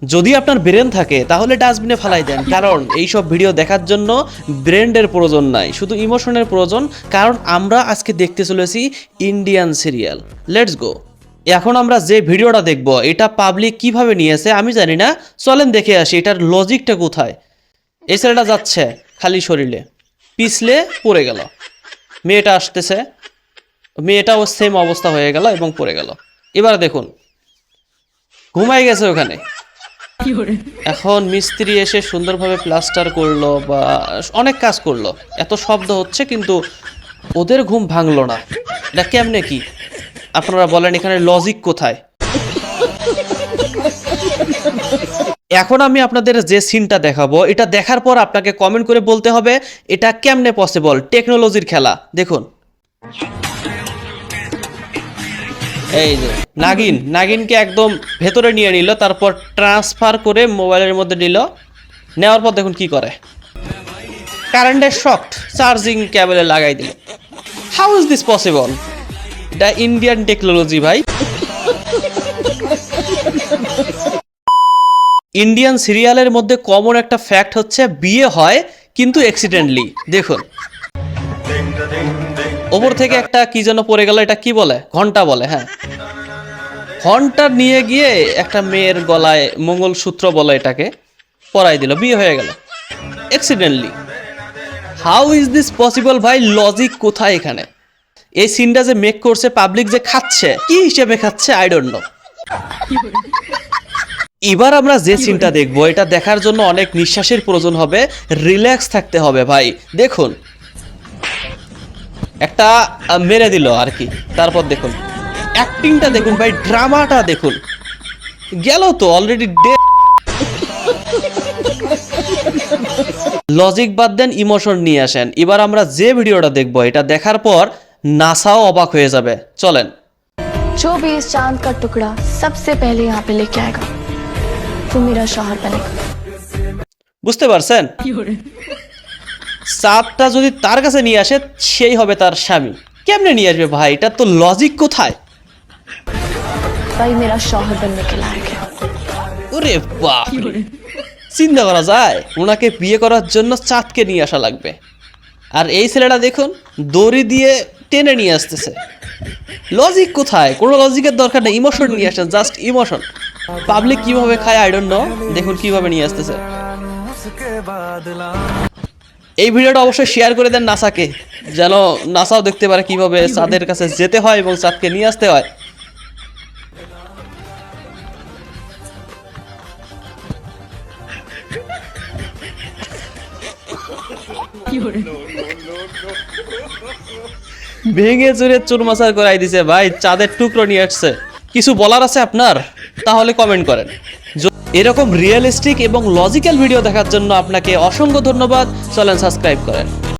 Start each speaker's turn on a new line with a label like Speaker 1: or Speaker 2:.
Speaker 1: যদি আপনার ব্রেন থাকে তাহলে ডাস্টবিনে ফেলাই দেন, কারণ এইসব ভিডিও দেখার জন্য ব্রেনের প্রয়োজন নাই, শুধু ইমোশনের প্রয়োজন। কারণ আমরা আজকে দেখতে চলেছি ইন্ডিয়ান সিরিয়াল। Let's go. এখন আমরা যে ভিডিওটা দেখব এটা পাবলিক কিভাবে নিয়েছে আমি জানি না, চলেন দেখে আসি এটার লজিকটা কোথায়। এই ছেলেটা যাচ্ছে খালি শরীরে, পিছলে পড়ে গেল, মেয়েটা আসতেছে, মেয়েটাও সেম অবস্থা হয়ে গেল এবং পড়ে গেল। এবার দেখুন ঘুমাই গেছে ওখানে। এখন মিস্ত্রি এসে সুন্দরভাবে প্লাস্টার করলো বা অনেক কাজ করলো, এত শব্দ হচ্ছে কিন্তু ওদের ঘুম ভাঙলো না। এটা কেমনে কি আপনারা বলেন, এখানে লজিক কোথায়? এখন আমি আপনাদের যে সিনটা দেখাবো এটা দেখার পর আপনাকে কমেন্ট করে বলতে হবে এটা কেমনে পসিবল, টেকনোলজির খেলা। দেখুন এই যে নাগিনকে একদম ভেতরে নিয়ে নিল, তারপর ট্রান্সফার করে মোবাইলের মধ্যে নিল, নেওয়ার পর দেখুন কি করে, কারেন্টের শর্ট চার্জিং কেবলে লাগাই দিল। How is this possible? এটা ইন্ডিয়ান টেকনোলজি ভাই। ইন্ডিয়ান সিরিয়ালের মধ্যে কমন একটা ফ্যাক্ট হচ্ছে বিয়ে হয় কিন্তু অ্যাক্সিডেন্টলি। দেখুন ওপর থেকে একটা কি যেন পড়ে গেল, এটা কি বলে, ঘন্টা বলে। হ্যাঁ, ঘন্টা নিয়ে গিয়ে একটা মেয়ের গলায় মঙ্গলসূত্র বলে এটাকে পরাই দিল, বিয়ে হয়ে গেল accidentally. How is this possible ভাই? লজিক কোথায় এখানে? এই সিনটা যে মেক করছে পাবলিক যে খাচ্ছে, কি হিসেবে খাচ্ছে আই ডোন্ট নো। এবার আমরা যে সিনটা দেখবো এটা দেখার জন্য অনেক নিঃশ্বাসের প্রয়োজন হবে, রিল্যাক্স থাকতে হবে ভাই। দেখুন একটা মেরে দিল আর কি, তারপর দেখুন অ্যাক্টিংটা দেখুন ভাই, ড্রামাটা দেখুন, গেল তো অলরেডি ডে। লজিক বাদ দেন, ইমোশন নিয়ে আসেন। এবার আমরা যে ভিডিওটা দেখবো এটা দেখার পর নাসাও অবাক হয়ে যাবে। চলেন।
Speaker 2: जो भी इस चांद का टुकड़ा सबसे पहले यहाँ पे लेके आएगा वो मेरा शौहर बनेगा।
Speaker 1: বুঝতে পারছেন? চাঁদটা যদি তার কাছে নিয়ে আসে সেই হবে তার স্বামী। কেমনে নিয়ে আসবে ভাই? এটা তো লজিক কোথায়?
Speaker 2: भाई मेरा शौहर बनने के लायक है।
Speaker 1: ওরে বাপ, চিন্তা করা যায় ওনাকে বিয়ে করার জন্য চাঁদকে নিয়ে আসা লাগবে, আর এই ছেলেটা দেখুন দড়ি দিয়ে টেনে নিয়ে আসতেছে। লজিক কোথায়? কোনো লজিকের দরকার নেই, ইমোশন নিয়ে আসেন, জাস্ট ইমোশন। পাবলিক কিভাবে খায় আই ডোন্ট নো, দেখুন কিভাবে নিয়ে আসতেছে। এই ভিডিওটা অবশ্যই শেয়ার করে দেন নাসাকে, যেন নাসাও দেখতে পারে কিভাবে চাঁদের কাছে যেতে হয় এবং চাঁদকে নিয়ে আসতে হয়। ভেঙে চুরে চুরমাচার করাই দিছে ভাই, চাঁদের টুকরো নিয়ে আসছে। কিছু বলার আছে আপনার? তাহলে কমেন্ট করেন। এরকম রিয়েলিস্টিক এবং লজিক্যাল ভিডিও দেখার জন্য আপনাকে অসংখ্য ধন্যবাদ। চলেন সাবস্ক্রাইব করেন।